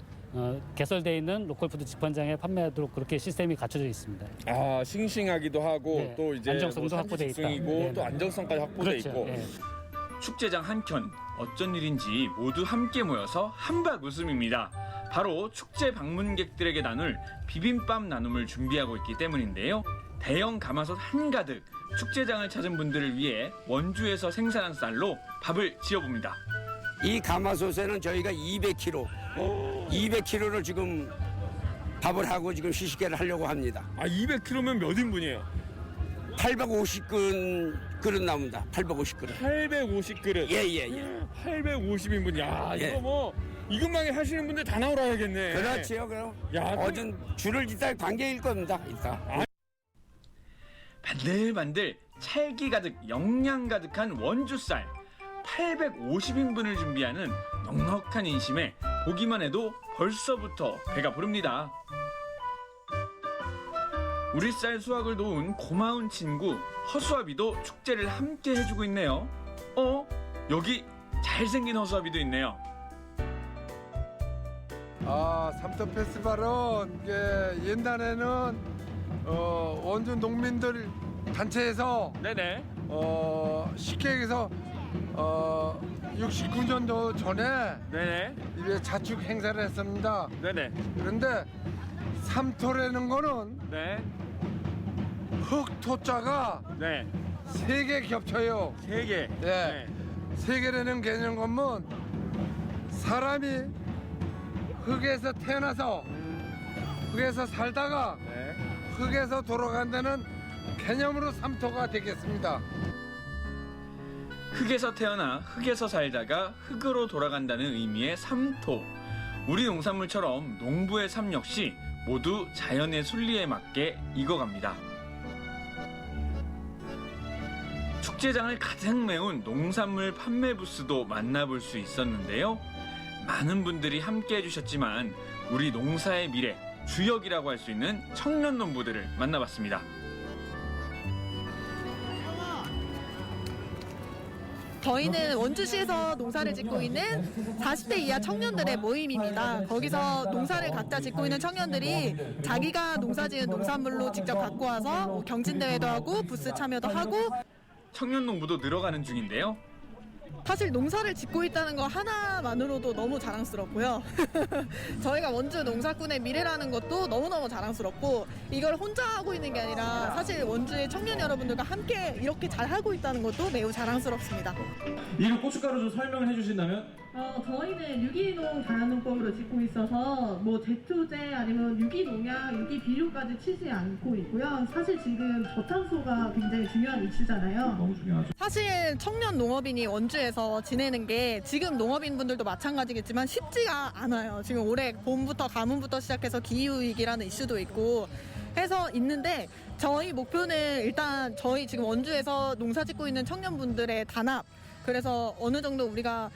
개설되어 있는 로컬 푸드 집판장에 판매하도록 그렇게 시스템이 갖춰져 있습니다. 아, 싱싱하기도 하고 네. 또 이제 안정성도 확보돼 있다. 산지 직송이고 네. 또 안정성까지 확보돼 그렇죠. 있고. 네. 축제장 한켠 어쩐 일인지 모두 함께 모여서 한박 웃음입니다. 바로 축제 방문객들에게 나눌 비빔밥 나눔을 준비하고 있기 때문인데요. 대형 가마솥 한가득 축제장을 찾은 분들을 위해 원주에서 생산한 쌀로 밥을 지어봅니다. 이 가마솥에는 저희가 200kg를 지금 밥을 하고 지금 시식회를 하려고 합니다. 아, 200kg면 몇 인분이에요? 850그릇 나옵니다. 850그릇. 850그릇. 예. 850인분. 야, 예. 이거 뭐 이것만 하시는 분들 다 나오라야겠네. 그렇지요, 그럼. 야, 어전 줄을 이따 관계일 겁니다. 이따. 반들반들 찰기 가득 영양 가득한 원주쌀 850인분을 준비하는 넉넉한 인심에 보기만 해도 벌써부터 배가 부릅니다. 우리 쌀 수확을 도운 고마운 친구 허수아비도 축제를 함께 해주고 있네요. 여기 잘생긴 허수아비도 있네요. 삼토 페스티벌은 옛날에는 원주 농민들 단체에서 네네. 쉽게 얘기해서 69년도 전에 네네. 이게 자축 행사를 했습니다. 네네. 그런데 삼토라는 거는 네. 흑토자가 네. 3개 겹쳐요. 3개. 네. 3개라는 개념 보면 사람이 흙에서 태어나서 흙에서 살다가 네. 흙에서 돌아간다는 개념으로 삼토가 되겠습니다. 흙에서 태어나 흙에서 살다가 흙으로 돌아간다는 의미의 삼토. 우리 농산물처럼 농부의 삶 역시 모두 자연의 순리에 맞게 익어갑니다. 축제장을 가득 메운 농산물 판매 부스도 만나볼 수 있었는데요. 많은 분들이 함께 해주셨지만 우리 농사의 미래, 주역이라고 할 수 있는 청년 농부들을 만나봤습니다. 저희는 원주시에서 농사를 짓고 있는 40대 이하 청년들의 모임입니다. 거기서 농사를 각자 짓고 있는 청년들이 자기가 농사지은 농산물로 직접 갖고 와서 경진대회도 하고 부스 참여도 하고 청년 농부도 늘어가는 중인데요. 사실 농사를 짓고 있다는 거 하나만으로도 너무 자랑스럽고요. 저희가 원주 농사꾼의 미래라는 것도 너무너무 자랑스럽고 이걸 혼자 하고 있는 게 아니라 사실 원주의 청년 여러분들과 함께 이렇게 잘 하고 있다는 것도 매우 자랑스럽습니다. 이거 고춧가루 좀 설명을 해주신다면? 저희는 유기농 자연농법으로 짓고 있어서 뭐 제초제 아니면 유기농약, 유기비료까지 치지 않고 있고요. 사실 지금 저탄소가 굉장히 중요한 이슈잖아요. 너무 중요하죠. 사실 청년 농업인이 원주에서 지내는 게 지금 농업인분들도 마찬가지겠지만 쉽지가 않아요. 지금 올해 봄부터 가뭄부터 시작해서 기후위기라는 이슈도 있고 해서 있는데 저희 목표는 일단 저희 지금 원주에서 농사 짓고 있는 청년분들의 단합, 그래서 어느 정도 우리가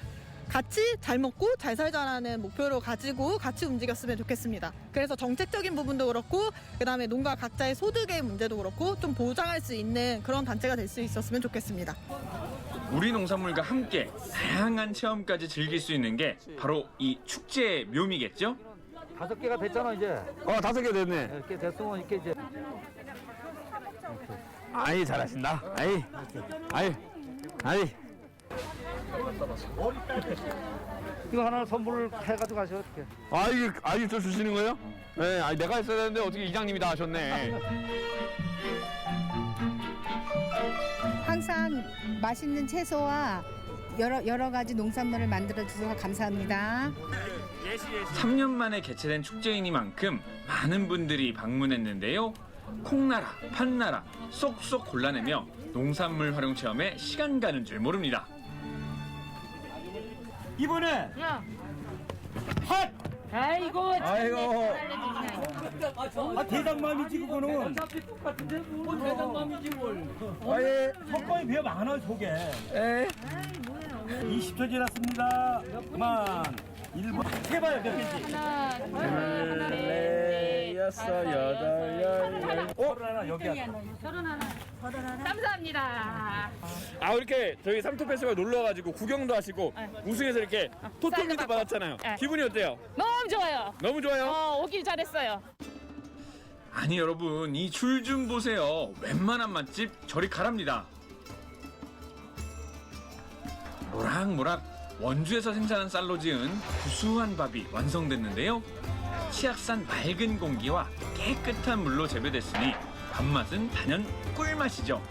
같이 잘 먹고 잘 살자라는 목표를 가지고 같이 움직였으면 좋겠습니다. 그래서 정책적인 부분도 그렇고 그다음에 농가 각자의 소득의 문제도 그렇고 좀 보장할 수 있는 그런 단체가 될 수 있었으면 좋겠습니다. 우리 농산물과 함께 다양한 체험까지 즐길 수 있는 게 바로 이 축제의 묘미겠죠? 5개가 됐잖아 이제. 5개 됐네. 이렇게 됐으면 이렇게 이제. 아이, 잘하신다. 아이. 이거 하나 선물을 해가지고 가셔 어떻게? 이게 저 주시는 거예요? 네, 내가 했어야 되는데 어떻게 이장님이 다 하셨네. 항상 맛있는 채소와 여러 가지 농산물을 만들어 주셔서 감사합니다. 3년 만에 개최된 축제이니만큼 많은 분들이 방문했는데요. 콩나라, 팥나라 쏙쏙 골라내며 농산물 활용 체험에 시간 가는 줄 모릅니다. 이번에 아이고. 대장맘이지 그거는. 어차피 똑같은데 뭐 대장맘이지 뭘. 아예 석방이 배 많아 속에. 20초 지났습니다. 그만. 1번 해봐요 몇 개지? 하나, 둘, 넷, 여섯, 여덟, 열. 하나 여기. 감사합니다. 아 이렇게 저희 삼토 페스티벌 놀러 가지고 구경도 하시고 우승해서 이렇게 토토미도 받았잖아요. 기분이 어때요? 너무 좋아요. 너무 좋아요. 오길 잘했어요. 아니 여러분 이 줄 좀 보세요. 웬만한 맛집 저리 가랍니다. 모락모락 원주에서 생산한 쌀로 지은 구수한 밥이 완성됐는데요. 치악산 맑은 공기와 깨끗한 물로 재배됐으니 밥맛은 단연 꿀맛이죠.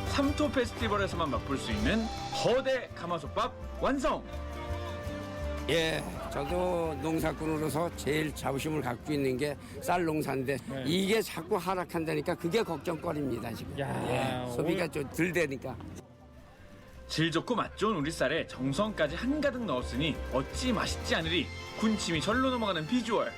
삼토 페스티벌에서만 맛볼 수 있는 거대 가마솥밥 완성! 예, 저도 농사꾼으로서 제일 자부심을 갖고 있는 게 쌀 농사인데 이게 자꾸 하락한다니까 그게 걱정거리입니다 지금. 소비가 좀 덜 되니까. 질 좋고 맛 좋은 우리 쌀에 정성까지 한가득 넣었으니 어찌 맛있지 않으리. 군침이 절로 넘어가는 비주얼.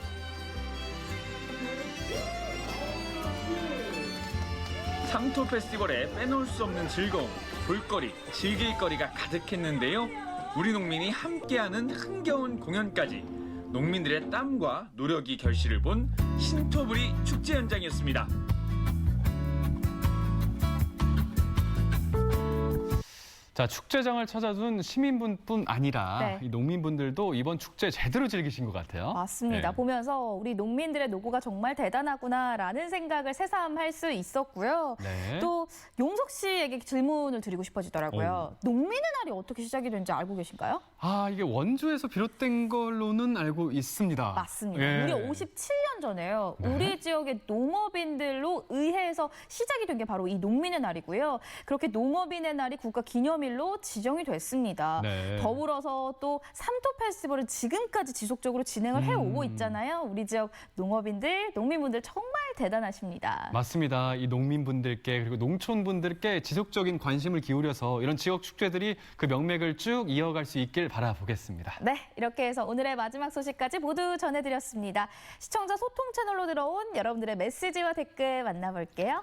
삼토 페스티벌에 빼놓을 수 없는 즐거움, 볼거리, 즐길거리가 가득했는데요. 우리 농민이 함께하는 흥겨운 공연까지 농민들의 땀과 노력이 결실을 본 신토부리 축제 현장이었습니다. 자, 축제장을 찾아준 시민분뿐 아니라 네. 이 농민분들도 이번 축제 제대로 즐기신 것 같아요. 맞습니다. 네. 보면서 우리 농민들의 노고가 정말 대단하구나라는 생각을 새삼할 수 있었고요. 네. 또 용석 씨에게 질문을 드리고 싶어지더라고요. 농민의 날이 어떻게 시작이 된지 알고 계신가요? 아, 이게 원주에서 비롯된 걸로는 알고 있습니다. 맞습니다. 예. 무려 57년 전에요. 네. 우리 지역의 농업인들로 의회에서 시작이 된 게 바로 이 농민의 날이고요. 그렇게 농업인의 날이 국가 기념일로 지정이 됐습니다. 네. 더불어서 또 삼토 페스티벌을 지금까지 지속적으로 진행을 해오고 있잖아요. 우리 지역 농업인들, 농민분들 정말 대단하십니다. 맞습니다. 이 농민분들께 그리고 농촌분들께 지속적인 관심을 기울여서 이런 지역 축제들이 그 명맥을 쭉 이어갈 수 있길 바라보겠습니다. 네, 이렇게 해서 오늘의 마지막 소식까지 모두 전해드렸습니다. 시청자 소통 채널로 들어온 여러분들의 메시지와 댓글 만나볼게요.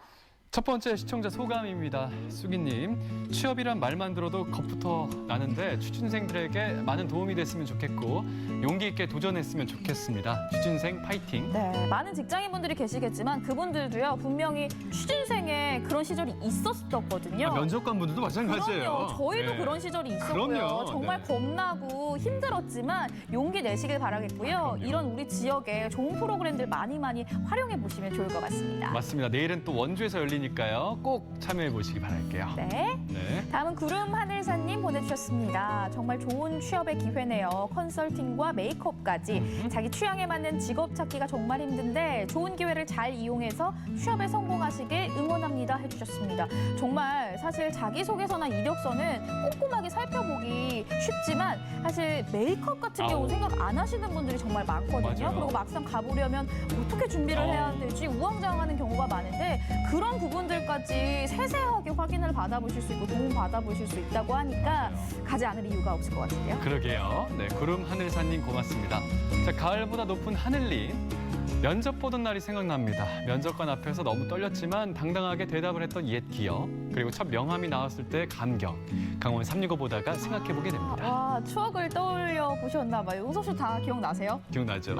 첫 번째 시청자 소감입니다. 수기님, 취업이란 말만 들어도 겁부터 나는데 취준생들에게 많은 도움이 됐으면 좋겠고 용기 있게 도전했으면 좋겠습니다. 취준생 파이팅. 네, 많은 직장인분들이 계시겠지만 그분들도요 분명히 취준생의 그런 시절이 있었거든요. 면접관분들도 마찬가지예요. 그럼요. 저희도 네. 그런 시절이 있었고요. 그럼요. 정말 네. 겁나고 힘들었지만 용기 내시길 바라겠고요. 이런 우리 지역에 좋은 프로그램들 많이 활용해 보시면 좋을 것 같습니다. 맞습니다. 내일은 또 원주에서 열리니까요. 꼭 참여해 보시기 바랄게요. 네. 네. 다음은 구름하늘사님 보내주셨습니다. 정말 좋은 취업의 기회네요. 컨설팅과 메이크업까지 자기 취향에 맞는 직업 찾기가 정말 힘든데 좋은 기회를 잘 이용해서 취업에 성공하시길 응원합니다 해주셨습니다. 정말 사실 자기소개서나 이력서는 꼼꼼하게 살펴보기 쉽지만 사실 메이크업 같은 경우 생각 안 하시는 분들이 정말 많거든요. 맞아요. 그리고 막상 가보려면 어떻게 준비를 해야 될지 우왕좌왕하는 경우가 많은데 그런 부분들까지 세세하게 확인을 받아보실 수 있고 도움 받아보실 수 있다고 하니까 가지 않을 이유가 없을 것 같은데요. 그러게요. 네, 구름 하늘사님 고맙습니다. 자, 가을보다 높은 하늘님. 면접 보던 날이 생각납니다. 면접관 앞에서 너무 떨렸지만 당당하게 대답을 했던 옛 기억. 그리고 첫 명함이 나왔을 때 감격. 강원 365 보다가 생각해보게 됩니다. 와, 추억을 떠올려 보셨나 봐요. 용석 씨 다 기억나세요? 기억나죠?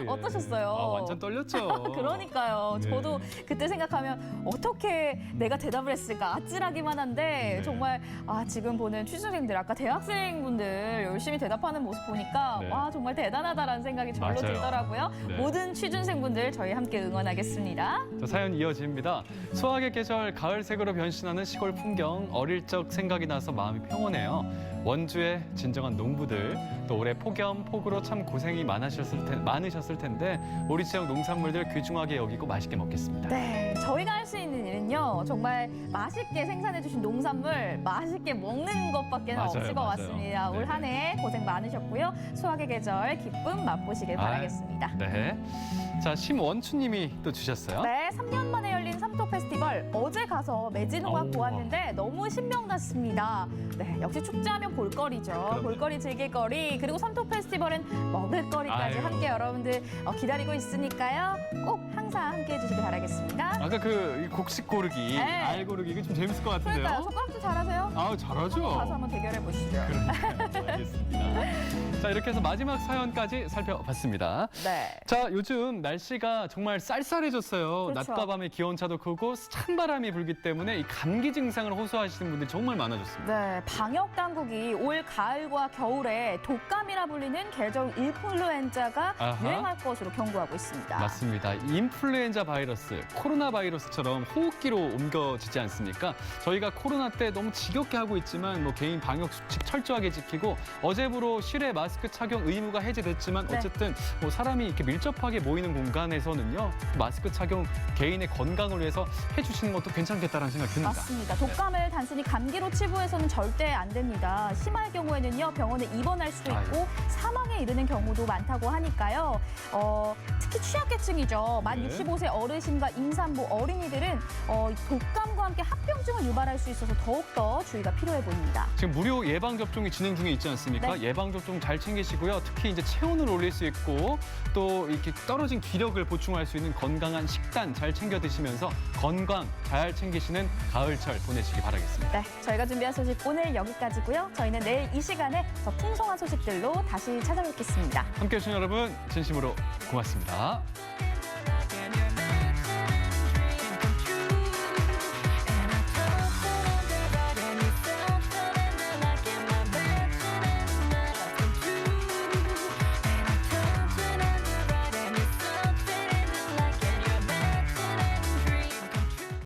예. 어떠셨어요? 완전 떨렸죠. 그러니까요. 네. 저도 그때 생각하면 어떻게 내가 대답을 했을까 아찔하기만 한데 정말 지금 보는 취준생들 아까 대학생분들 열심히 대답하는 모습 보니까 네. 와 정말 대단하다라는 생각이 절로 맞아요. 들더라고요. 네. 모든 취준생분들 저희 함께 응원하겠습니다. 자, 사연 이어집니다. 수학의 계절 가을색으로 변신하는 시골 풍경 어릴 적 생각이 나서 마음이 평온해요. 원주의 진정한 농부들 또 올해 폭염 폭우로 참 고생이 많으셨을 텐데 우리 지역 농산물들 귀중하게 여기고 맛있게 먹겠습니다. 네, 저희가 할 수 있는 일은요 정말 맛있게 생산해주신 농산물 맛있게 먹는 것밖에 맞아요, 없을 것 맞아요. 같습니다. 올 네. 한 해 고생 많으셨고요. 수학의 계절 기쁨 맛보시길 바라겠습니다. 네. 자, 심원추님이 또 주셨어요. 네, 3년 만에 열린 삼토 페스티벌 페스티벌 어제 가서 매진호가 보았는데 너무 신명났습니다. 네, 역시 축제하면 볼거리죠. 볼거리, 즐길거리, 그리고 섬토 페스티벌은 먹을거리까지 아유. 함께 여러분들 기다리고 있으니까요. 꼭 항상 함께해 주시기 바라겠습니다. 아까 그 곡식 고르기, 네. 알 고르기 이거 좀 재밌을 것 같은데요. 그러니까요. 손가락도 잘하세요? 아, 잘하죠. 가서 한번 대결해 보시죠. 알겠습니다. 자, 이렇게 해서 마지막 사연까지 살펴봤습니다. 네. 자, 요즘 날씨가 정말 쌀쌀해졌어요. 그렇죠. 낮과 밤의 기온차도 크고 찬바람이 불기 때문에 이 감기 증상을 호소하시는 분들이 정말 많아졌습니다. 네, 방역 당국이 올 가을과 겨울에 독감이라 불리는 계절 인플루엔자가 아하. 유행할 것으로 경고하고 있습니다. 맞습니다. 인플루엔자 바이러스, 코로나 바이러스처럼 호흡기로 옮겨지지 않습니까? 저희가 코로나 때 너무 지겹게 하고 있지만 뭐 개인 방역 수칙 철저하게 지키고 어제부로 실외 마스크 착용 의무가 해제됐지만 네. 어쨌든 뭐 사람이 이렇게 밀접하게 모이는 공간에서는요 마스크 착용 개인의 건강을 위해서 해주시는 것도 괜찮겠다라는 생각이 듭니다. 맞습니다. 독감을 단순히 감기로 치부해서는 절대 안 됩니다. 심할 경우에는요 병원에 입원할 수도 있고 사망에 이르는 경우도 많다고 하니까요. 특히 취약계층이죠. 만 네. 65세 어르신과 임산부 어린이들은 독감과 함께 합병증을 유발할 수 있어서 더욱더 주의가 필요해 보입니다. 지금 무료 예방 접종이 진행 중에 있지 않습니까? 네. 예방 접종 잘 챙기시고요. 특히 이제 체온을 올릴 수 있고 또 이렇게 떨어진 기력을 보충할 수 있는 건강한 식단 잘 챙겨 드시면서 건강 잘 챙기시는 가을철 보내시기 바라겠습니다. 네, 저희가 준비한 소식 오늘 여기까지고요. 저희는 내일 이 시간에 더 풍성한 소식들로 다시 찾아뵙겠습니다. 함께해 주신 여러분 진심으로 고맙습니다.